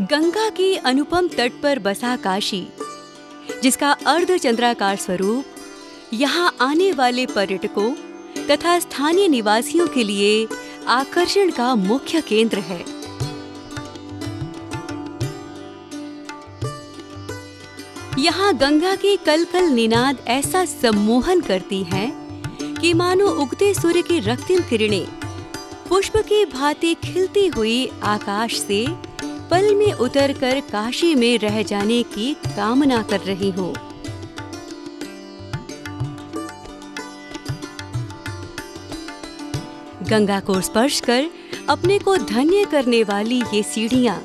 गंगा की अनुपम तट पर बसा काशी, जिसका अर्धचंद्राकार स्वरूप यहाँ आने वाले पर्यटकों तथा स्थानीय निवासियों के लिए आकर्षण का मुख्य केंद्र है। यहाँ गंगा की कलकल निनाद ऐसा सम्मोहन करती हैं कि मानो उगते सूर्य की रक्तिम किरणें पुष्प की भांति खिलती हुई आकाश से पल में उतरकर काशी में रह जाने की कामना कर रही हो। गंगा को स्पर्श कर अपने को धन्य करने वाली ये सीढ़ियां,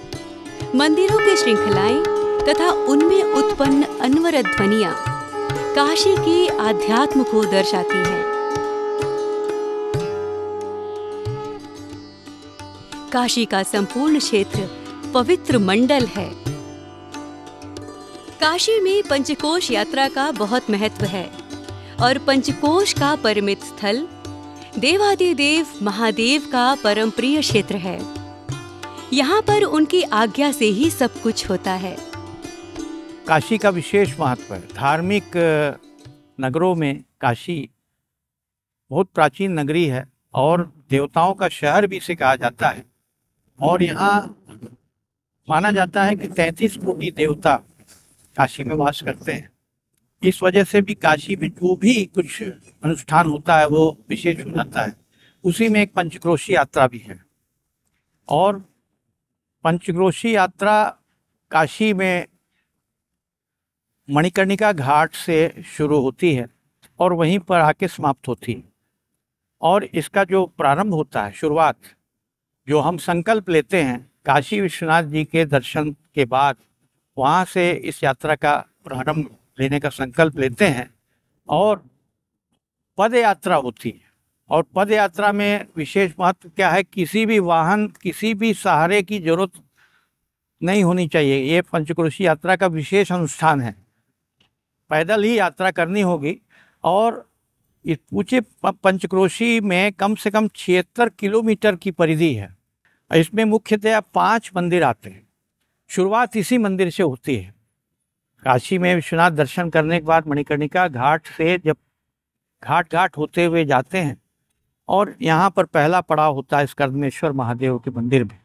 मंदिरों की श्रृंखलाएं तथा उनमें उत्पन्न अनवरत ध्वनियां काशी के आध्यात्म को दर्शाती हैं। काशी का संपूर्ण क्षेत्र पवित्र मंडल है। काशी में पंचकोश यात्रा का बहुत महत्व है और पंचकोश का परिमित स्थल देवादिदेव महादेव का परम प्रिय क्षेत्र है। यहाँ पर उनकी आज्ञा से ही सब कुछ होता है। काशी का विशेष महत्व है। धार्मिक नगरों में काशी बहुत प्राचीन नगरी है और देवताओं का शहर भी इसे कहा जाता है। और यहाँ माना जाता है कि 33 कोटि देवता काशी में वास करते हैं। इस वजह से भी काशी में जो भी कुछ अनुष्ठान होता है वो विशेष हो जाता है। उसी में एक पंचक्रोशी यात्रा भी है और पंचक्रोशी यात्रा काशी में मणिकर्णिका घाट से शुरू होती है और वहीं पर आके समाप्त होती है। और इसका जो प्रारंभ होता है, शुरुआत, जो हम संकल्प लेते हैं काशी विश्वनाथ जी के दर्शन के बाद, वहाँ से इस यात्रा का प्रारंभ लेने का संकल्प लेते हैं और पद यात्रा होती है। और पद यात्रा में विशेष महत्व क्या है, किसी भी वाहन, किसी भी सहारे की जरूरत नहीं होनी चाहिए। ये पंचक्रोशी यात्रा का विशेष अनुष्ठान है। पैदल ही यात्रा करनी होगी। और इस पूछे पंचक्रोशी में कम से कम 76 किलोमीटर की परिधि है। इसमें मुख्यतया 5 मंदिर आते हैं। शुरुआत इसी मंदिर से होती है। काशी में विश्वनाथ दर्शन करने के बाद मणिकर्णिका घाट से जब घाट होते हुए जाते हैं और यहाँ पर पहला पड़ाव होता है स्कंदमेश्वर महादेव के मंदिर में,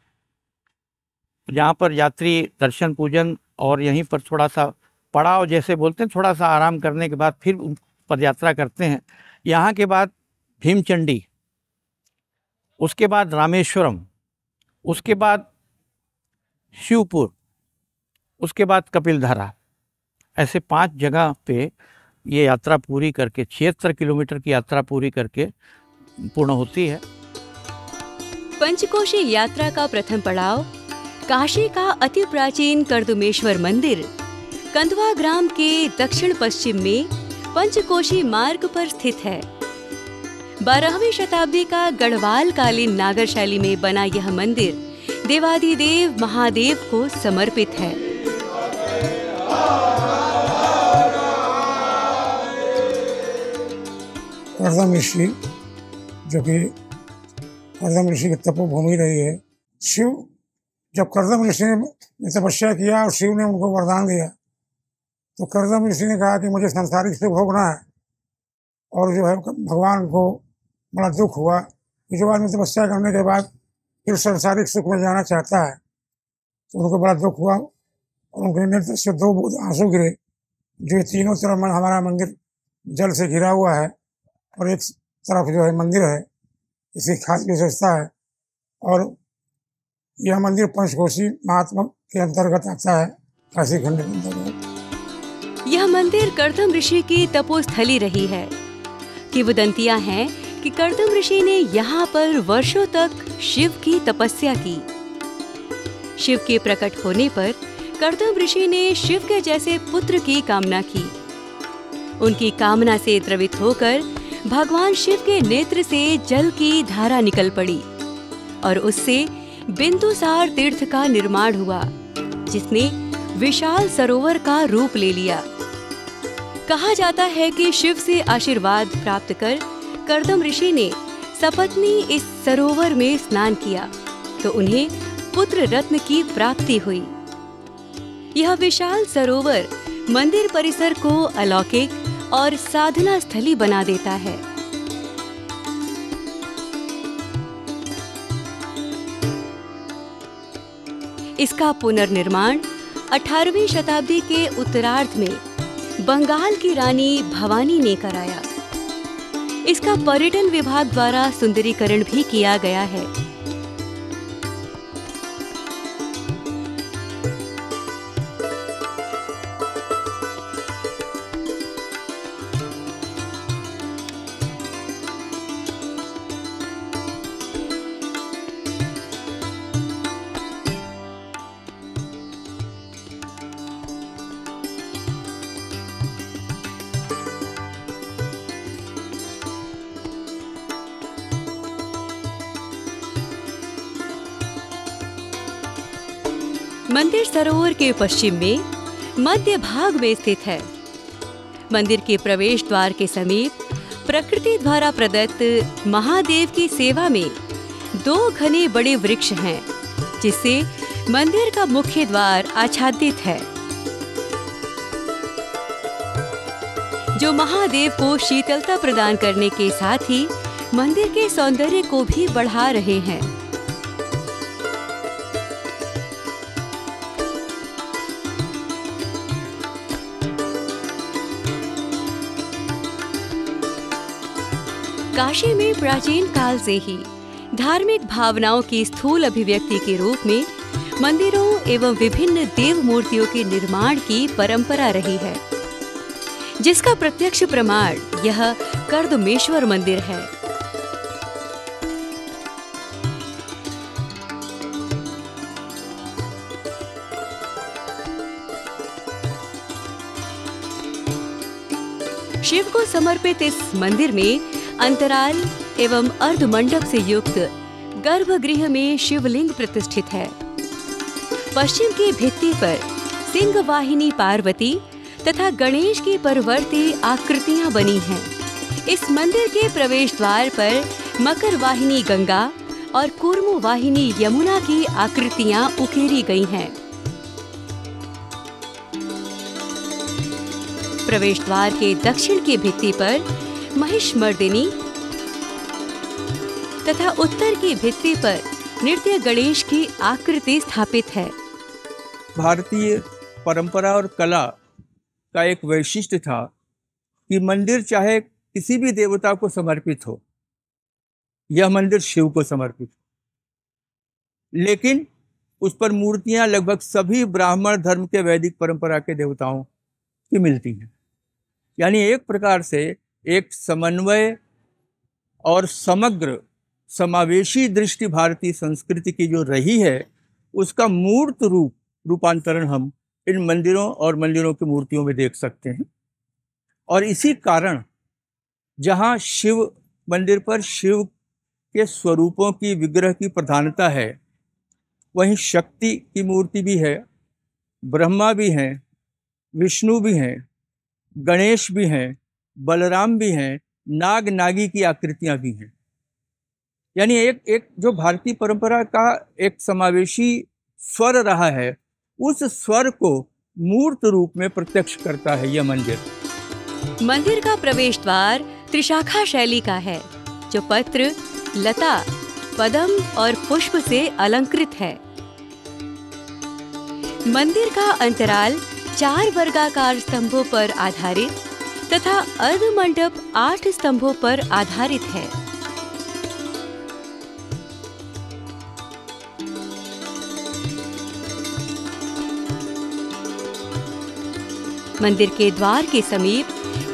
जहाँ पर यात्री दर्शन पूजन और यहीं पर थोड़ा सा पड़ाव जैसे बोलते हैं, थोड़ा सा आराम करने के बाद फिर पदयात्रा करते हैं। यहाँ के बाद भीमचंडी, उसके बाद रामेश्वरम, उसके बाद शिवपुर, उसके बाद कपिलधारा। ऐसे 5 जगह पे ये यात्रा पूरी करके 76 किलोमीटर की यात्रा पूरी करके पूर्ण होती है। पंचकोशी यात्रा का प्रथम पड़ाव काशी का अति प्राचीन कर्दमेश्वर मंदिर कंदवा ग्राम के दक्षिण पश्चिम में पंचकोशी मार्ग पर स्थित है। 12वीं शताब्दी का गढ़वाल कालीन नागर शैली में बना यह मंदिर देवादिदेव महादेव को समर्पित है। कर्दम ऋषि, जो कि कर्दम ऋषि की तपोभूमि रही है। शिव, जब कर्दम ऋषि ने तपस्या किया और शिव ने उनको वरदान दिया, तो कर्दम ऋषि ने कहा कि मुझे सांसारिक सुख भोगना है। और जो है भगवान को बड़ा दुख हुआ कि जो आदमी तपस्या करने के बाद फिर सांसारिक सुख में जाना चाहता है, तो उनको बड़ा दुख हुआ और उनके नेत्र से 2 बूंद आंसू गिरे। जो ये तीनों तरफ हमारा मंदिर जल से घिरा हुआ है और एक तरफ जो है मंदिर है, इसकी खास विशेषता है। और यह मंदिर पंचकोशी महात्मा के अंतर्गत आता है, काशी खंड के अंतर्गत। यह मंदिर कर्दम ऋषि की तपोस्थली रही है। किंवदंतियां हैं कि कर्दम ऋषि ने यहाँ पर वर्षों तक शिव की तपस्या की। शिव के प्रकट होने पर कर्दम ऋषि ने शिव के जैसे पुत्र की कामना की। उनकी कामना से द्रवित होकर भगवान शिव के नेत्र से जल की धारा निकल पड़ी और उससे बिंदुसार तीर्थ का निर्माण हुआ, जिसने विशाल सरोवर का रूप ले लिया। कहा जाता है कि शिव से आशीर्वाद प्राप्त कर कर्दम ऋषि ने सपत्नी इस सरोवर में स्नान किया तो उन्हें पुत्र रत्न की प्राप्ति हुई। यह विशाल सरोवर मंदिर परिसर को अलौकिक और साधना स्थली बना देता है। इसका पुनर्निर्माण 18वीं शताब्दी के उत्तरार्ध में बंगाल की रानी भवानी ने कराया। इसका पर्यटन विभाग द्वारा सुंदरीकरण भी किया गया है। मंदिर सरोवर के पश्चिम में मध्य भाग में स्थित है। मंदिर के प्रवेश द्वार के समीप प्रकृति द्वारा प्रदत्त महादेव की सेवा में 2 घने बड़े वृक्ष हैं, जिससे मंदिर का मुख्य द्वार आच्छादित है, जो महादेव को शीतलता प्रदान करने के साथ ही मंदिर के सौंदर्य को भी बढ़ा रहे हैं। काशी में प्राचीन काल से ही धार्मिक भावनाओं की स्थूल अभिव्यक्ति के रूप में मंदिरों एवं विभिन्न देव मूर्तियों के निर्माण की परंपरा रही है, जिसका प्रत्यक्ष प्रमाण यह कर्दमेश्वर मंदिर है। शिव को समर्पित इस मंदिर में अंतराल एवं अर्धमंडप से युक्त गर्भगृह में शिवलिंग प्रतिष्ठित है। पश्चिम की भित्ति पर सिंह वाहिनी पार्वती तथा गणेश की परवर्ती आकृतियां बनी हैं। इस मंदिर के प्रवेश द्वार पर मकर वाहिनी गंगा और कूर्म वाहिनी यमुना की आकृतियां उकेरी गई हैं। प्रवेश द्वार के दक्षिण की भित्ति पर महिषमर्दिनी तथा उत्तर की भित्ति पर नृत्य गणेश की आकृति स्थापित है। भारतीय परंपरा और कला का एक वैशिष्ट्य था कि मंदिर चाहे किसी भी देवता को समर्पित हो, यह मंदिर शिव को समर्पित हो, लेकिन उस पर मूर्तियां लगभग सभी ब्राह्मण धर्म के वैदिक परंपरा के देवताओं की मिलती हैं। यानी एक प्रकार से एक समन्वय और समग्र समावेशी दृष्टि भारतीय संस्कृति की जो रही है, उसका मूर्त रूपांतरण हम इन मंदिरों और मंदिरों की मूर्तियों में देख सकते हैं। और इसी कारण जहाँ शिव मंदिर पर शिव के स्वरूपों की विग्रह की प्रधानता है, वहीं शक्ति की मूर्ति भी है, ब्रह्मा भी हैं, विष्णु भी हैं, गणेश भी हैं, बलराम भी हैं, नाग नागी की आकृतियां भी हैं। यानी एक जो भारतीय परंपरा का एक समावेशी स्वर रहा है, उस स्वर को मूर्त रूप में प्रत्यक्ष करता है यह मंदिर। मंदिर का प्रवेश द्वार त्रिशाखा शैली का है, जो पत्र, लता, पद्म और पुष्प से अलंकृत है। मंदिर का अंतराल 4 वर्गाकार स्तंभों पर आधारित तथा अर्धमंडप 8 स्तंभों पर आधारित है। मंदिर के द्वार के समीप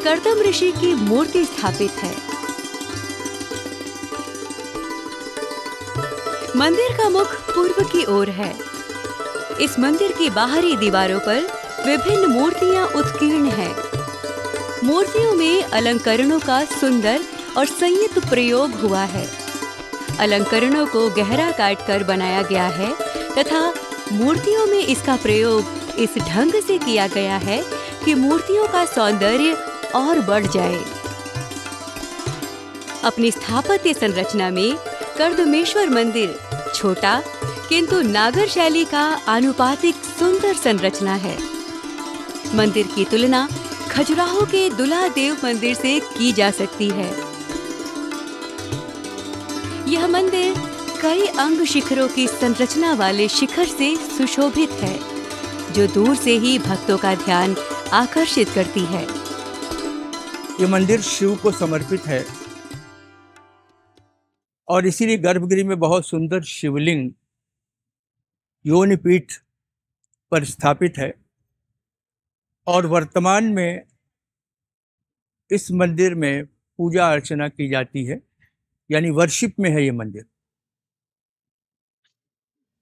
कर्दम ऋषि की मूर्ति स्थापित है। मंदिर का मुख पूर्व की ओर है। इस मंदिर की बाहरी दीवारों पर विभिन्न मूर्तियां उत्कीर्ण हैं। मूर्तियों में अलंकरणों का सुंदर और संयुक्त प्रयोग हुआ है। अलंकरणों को गहरा काटकर बनाया गया है तथा मूर्तियों में इसका प्रयोग इस ढंग से किया गया है कि मूर्तियों का सौंदर्य और बढ़ जाए। अपनी स्थापत्य संरचना में कर्दमेश्वर मंदिर छोटा किंतु नागर शैली का आनुपातिक सुंदर संरचना है। मंदिर की तुलना खजुराहो के दुलादेव मंदिर से की जा सकती है। यह मंदिर कई अंग शिखरों की संरचना वाले शिखर से सुशोभित है, जो दूर से ही भक्तों का ध्यान आकर्षित करती है। ये मंदिर शिव को समर्पित है और इसीलिए गर्भगृह में बहुत सुंदर शिवलिंग योनिपीठ पर स्थापित है। और वर्तमान में इस मंदिर में पूजा अर्चना की जाती है, यानी वर्शिप में है ये मंदिर।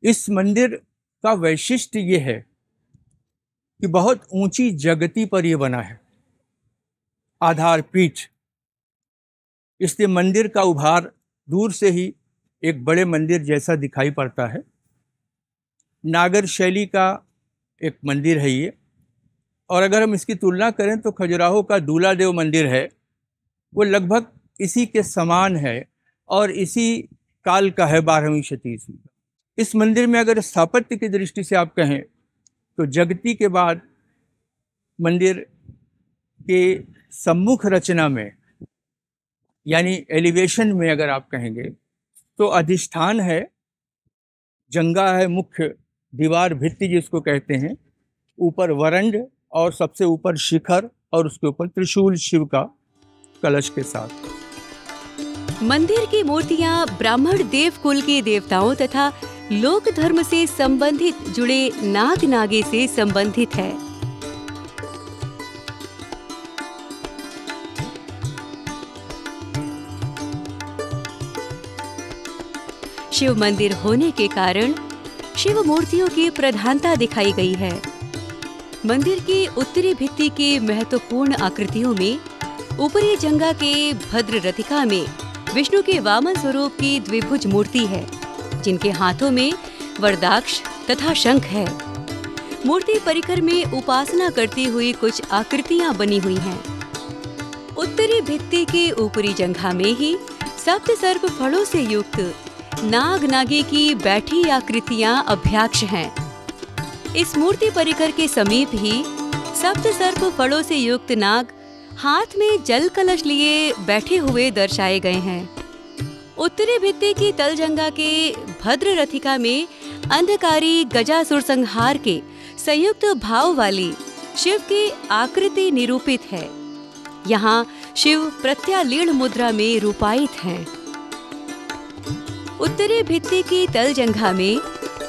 इस मंदिर का वैशिष्ट्य ये है कि बहुत ऊंची जगती पर यह बना है, आधार पीठ। इसलिए मंदिर का उभार दूर से ही एक बड़े मंदिर जैसा दिखाई पड़ता है। नागर शैली का एक मंदिर है ये। और अगर हम इसकी तुलना करें तो खजुराहो का दूलादेव मंदिर है, वो लगभग इसी के समान है और इसी काल का है, 12वीं शताब्दी ईस्वी। इस मंदिर में अगर स्थापत्य की दृष्टि से आप कहें तो जगती के बाद मंदिर के सम्मुख रचना में, यानी एलिवेशन में अगर आप कहेंगे तो अधिष्ठान है, जंगा है, मुख्य दीवार भित्ति जिसको कहते हैं, ऊपर वरंड और सबसे ऊपर शिखर और उसके ऊपर त्रिशूल शिव का कलश के साथ। मंदिर की मूर्तियां ब्राह्मण देव कुल के देवताओं तथा लोक धर्म से संबंधित जुड़े नाग नागे से संबंधित है। शिव मंदिर होने के कारण शिव मूर्तियों की प्रधानता दिखाई गई है। मंदिर की उत्तरी भित्ति की महत्वपूर्ण आकृतियों में ऊपरी जंगा के भद्र रथिका में विष्णु के वामन स्वरूप की द्विभुज मूर्ति है, जिनके हाथों में वरदाक्ष तथा शंख है। मूर्ति परिकर में उपासना करती हुई कुछ आकृतियां बनी हुई हैं। उत्तरी भित्ति के ऊपरी जंघा में ही सप्त सर्प फलों से युक्त नाग नागी की बैठी आकृतियां अभ्याक्ष हैं। इस मूर्ति परिकर के समीप ही सप्त सर्प फलों से युक्त नाग हाथ में जल कलश लिए बैठे हुए दर्शाए गए हैं। उत्तरी भित्ति की तलजंगा के भद्र रथिका में अंधकारी गजासुर संहार के संयुक्त भाव वाली शिव की आकृति निरूपित है। यहाँ शिव प्रत्यालीढ़ मुद्रा में रूपायित हैं। उत्तरी भित्ति की तलजंघा में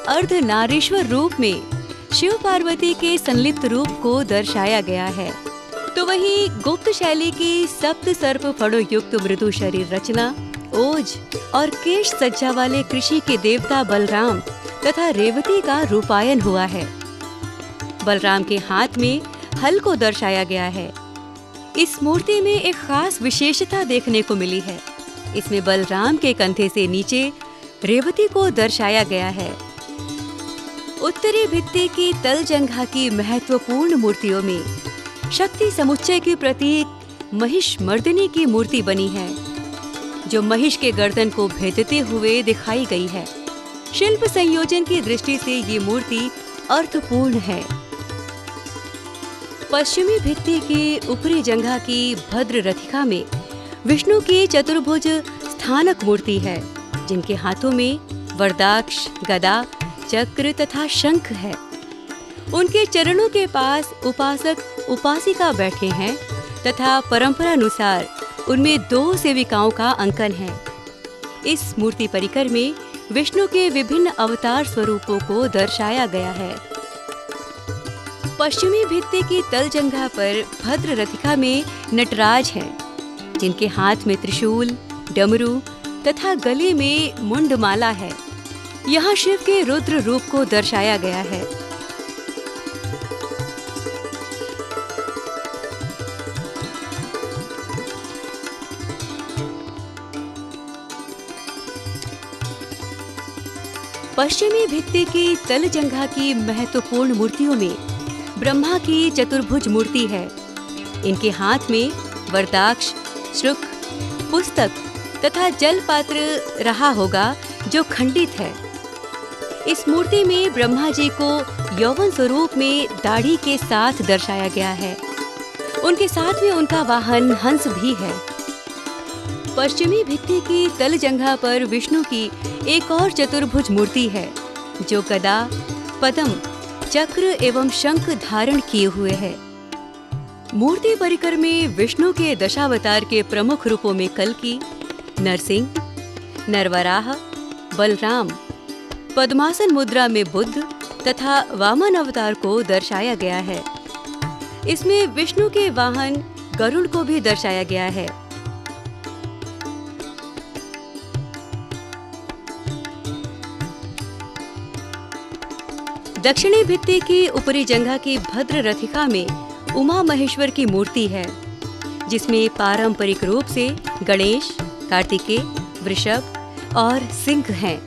अर्धनारीश्वर रूप में शिव पार्वती के संलिप्त रूप को दर्शाया गया है, तो वहीं गुप्त शैली की सप्त सर्प फड़ों युक्त मृदु शरीर रचना, ओज और केश सज्जा वाले कृषि के देवता बलराम तथा रेवती का रूपायन हुआ है। बलराम के हाथ में हल को दर्शाया गया है। इस मूर्ति में एक खास विशेषता देखने को मिली है। इसमें बलराम के कंधे से नीचे रेवती को दर्शाया गया है। उत्तरी भित्ति की तलजंघा की महत्वपूर्ण मूर्तियों में शक्ति समुच्चय के प्रतीक महिष मर्दिनी की मूर्ति बनी है, जो महिष के गर्दन को भेदते हुए दिखाई गई है। शिल्प संयोजन की दृष्टि से ये मूर्ति अर्थपूर्ण है। पश्चिमी भित्ति की ऊपरी जंघा की भद्र रथिका में विष्णु की चतुर्भुज स्थानक मूर्ति है, जिनके हाथों में वरदाक्ष, गदा, चक्र तथा शंख है। उनके चरणों के पास उपासक उपासिका बैठे हैं तथा परंपरानुसार उनमें 2 सेविकाओं का अंकन है। इस मूर्ति परिकर में विष्णु के विभिन्न अवतार स्वरूपों को दर्शाया गया है। पश्चिमी भित्ति की तलजंघा पर भद्र रथिका में नटराज हैं, जिनके हाथ में त्रिशूल, डमरू तथा गले में मुंडमाला है। यहाँ शिव के रुद्र रूप को दर्शाया गया है। पश्चिमी भित्ति की तलजंघा की महत्वपूर्ण मूर्तियों में ब्रह्मा की चतुर्भुज मूर्ति है। इनके हाथ में वरदाक्ष, श्रुक, पुस्तक तथा जल पात्र रहा होगा, जो खंडित है। इस मूर्ति में ब्रह्मा जी को यौवन स्वरूप में दाढ़ी के साथ दर्शाया गया है। उनके साथ में उनका वाहन हंस भी है। पश्चिमी भित्ति की तल जंघा पर विष्णु की एक और चतुर्भुज मूर्ति है, जो गदा, पद्म, चक्र एवं शंख धारण किए हुए है। मूर्ति परिकर में विष्णु के दशावतार के प्रमुख रूपों में कल्कि, नरसिंह, नरवराह, बलराम, पद्मासन मुद्रा में बुद्ध तथा वामन अवतार को दर्शाया गया है। इसमें विष्णु के वाहन गरुड़ को भी दर्शाया गया है। दक्षिणी भित्ति की ऊपरी जंघा की भद्र रथिका में उमा महेश्वर की मूर्ति है, जिसमें पारंपरिक रूप से गणेश, कार्तिकेय, वृषभ और सिंह हैं।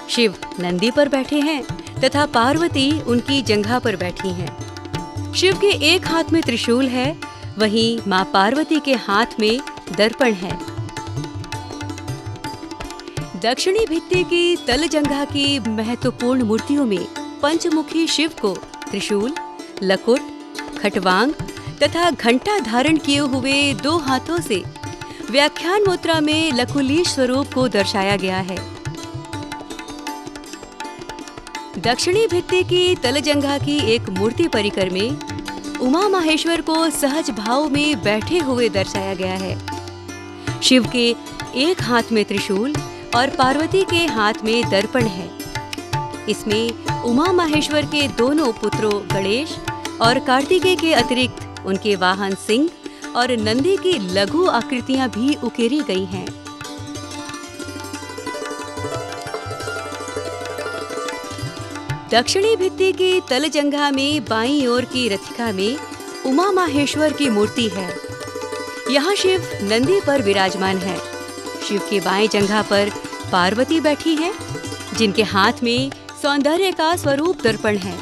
शिव नंदी पर बैठे हैं तथा पार्वती उनकी जंघा पर बैठी हैं। शिव के एक हाथ में त्रिशूल है, वहीं मां पार्वती के हाथ में दर्पण है। दक्षिणी भित्ति की तल जंघा की महत्वपूर्ण मूर्तियों में पंचमुखी शिव को त्रिशूल, लकुट, खटवांग तथा घंटा धारण किए हुए 2 हाथों से व्याख्यान मुद्रा में लकुलीश स्वरूप को दर्शाया गया है। दक्षिणी भित्ति की तल जंघा की एक मूर्ति परिकर में उमा माहेश्वर को सहज भाव में बैठे हुए दर्शाया गया है। शिव के एक हाथ में त्रिशूल और पार्वती के हाथ में दर्पण है। इसमें उमा माहेश्वर के दोनों पुत्रों गणेश और कार्तिकेय के अतिरिक्त उनके वाहन सिंह और नंदी की लघु आकृतियां भी उकेरी गई हैं। दक्षिणी भित्ति की तल जंघा में बाईं ओर की रथिका में उमा माहेश्वर की मूर्ति है। यहाँ शिव नंदी पर विराजमान है। शिव के बाएं जंघा पर पार्वती बैठी है, जिनके हाथ में सौंदर्य का स्वरूप दर्पण है।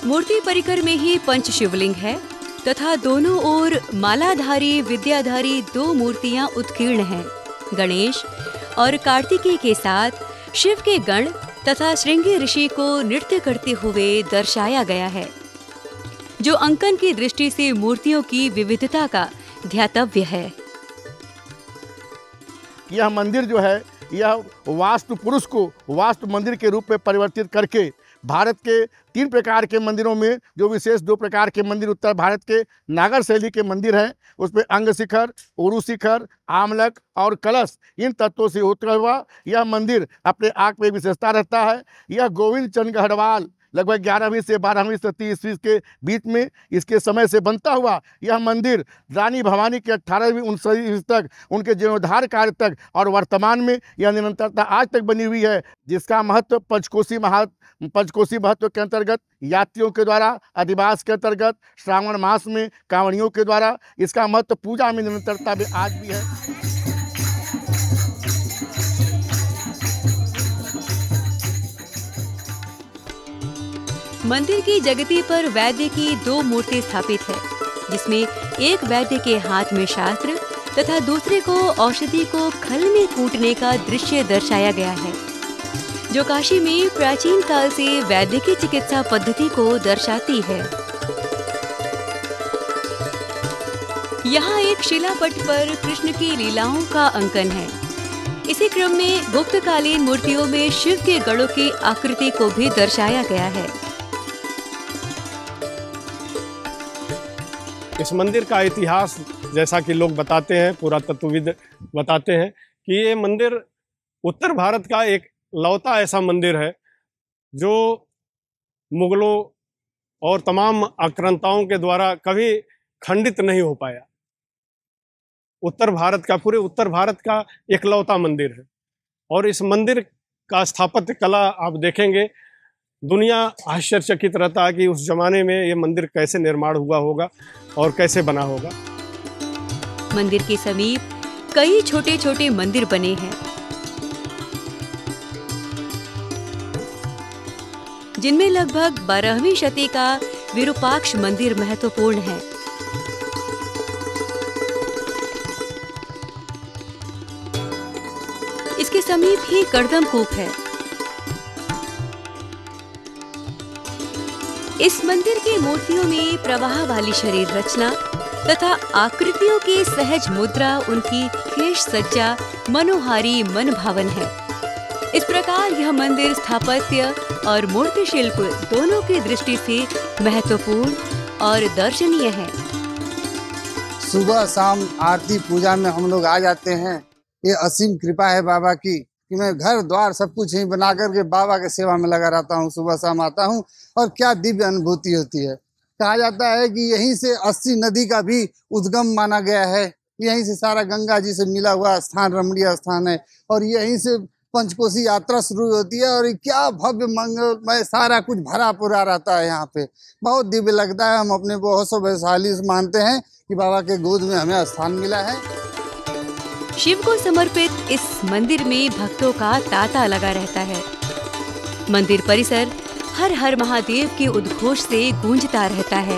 मूर्ति परिकर में ही पंच शिवलिंग है तथा दोनों ओर मालाधारी विद्याधारी 2 मूर्तियां उत्कीर्ण हैं। गणेश और कार्तिकेय के साथ शिव के गण तथा श्रृंगी ऋषि को नृत्य करते हुए दर्शाया गया है, जो अंकन की दृष्टि से मूर्तियों की विविधता का ध्यातव्य है। यह मंदिर जो है, यह वास्तु पुरुष को वास्तु मंदिर के रूप में परिवर्तित करके भारत के 3 प्रकार के मंदिरों में जो विशेष 2 प्रकार के मंदिर उत्तर भारत के नागर शैली के मंदिर हैं, उसमें अंग शिखर, उरु शिखर, आमलक और कलश, इन तत्वों से होता हुआ यह मंदिर अपने आप में विशेषता रहता है। यह गोविंद चंद गढ़वाल लगभग 11वीं से 12वीं शताब्दी ईस्वी के बीच में इसके समय से बनता हुआ यह मंदिर रानी भवानी के 18वीं 19वीं ईस्वी तक उनके जीर्णोद्धार कार्य तक और वर्तमान में यह निरंतरता आज तक बनी हुई है, जिसका महत्व पंचकोशी महत्व के अंतर्गत यात्रियों के द्वारा, अधिवास के अंतर्गत श्रावण मास में कांवड़ियों के द्वारा इसका महत्व पूजा में निरंतरता में आज भी है। मंदिर की जगती पर वैद्य की 2 मूर्ति स्थापित है, जिसमें एक वैद्य के हाथ में शास्त्र तथा दूसरे को औषधि को खल में कूटने का दृश्य दर्शाया गया है, जो काशी में प्राचीन काल से वैद्य की चिकित्सा पद्धति को दर्शाती है। यहाँ एक शिलापट पर कृष्ण की लीलाओं का अंकन है। इसी क्रम में गुप्तकालीन मूर्तियों में शिव के गणों की आकृति को भी दर्शाया गया है। इस मंदिर का इतिहास, जैसा कि लोग बताते हैं, पुरातत्वविद बताते हैं कि ये मंदिर उत्तर भारत का एक लौता ऐसा मंदिर है जो मुगलों और तमाम आक्रांताओं के द्वारा कभी खंडित नहीं हो पाया। पूरे उत्तर भारत का एक लौता मंदिर है और इस मंदिर का स्थापत्य कला आप देखेंगे, दुनिया आश्चर्यचकित रहता है कि उस जमाने में ये मंदिर कैसे निर्माण हुआ होगा और कैसे बना होगा। मंदिर के समीप कई छोटे छोटे मंदिर बने हैं, जिनमें लगभग 12वीं शती का विरूपाक्ष मंदिर महत्वपूर्ण है। इसके समीप ही कर्दमकूप है। इस मंदिर की मूर्तियों में प्रवाह वाली शरीर रचना तथा आकृतियों की सहज मुद्रा, उनकी केश सज्जा मनोहारी मन भावन है। इस प्रकार यह मंदिर स्थापत्य और मूर्ति शिल्प दोनों की दृष्टि से महत्वपूर्ण और दर्शनीय है। सुबह शाम आरती पूजा में हम लोग आ जाते हैं। ये असीम कृपा है बाबा की कि मैं घर द्वार सब कुछ यहीं बना करके बाबा के सेवा में लगा रहता हूँ। सुबह शाम आता हूँ और क्या दिव्य अनुभूति होती है। कहा जाता है कि यहीं से 80 नदी का भी उद्गम माना गया है। यहीं से सारा गंगा जी से मिला हुआ स्थान रमणीय स्थान है और यहीं से पंचकोशी यात्रा शुरू होती है। और क्या भव्य मंगलमय सारा कुछ भरा पूरा रहता है। यहाँ पे बहुत दिव्य लगता है। हम अपने बहुत सौभाग्यशाली मानते हैं कि बाबा के गोद में हमें स्थान मिला है। शिव को समर्पित इस मंदिर में भक्तों का तांता लगा रहता है। मंदिर परिसर हर हर महादेव के उद्घोष से गूंजता रहता है।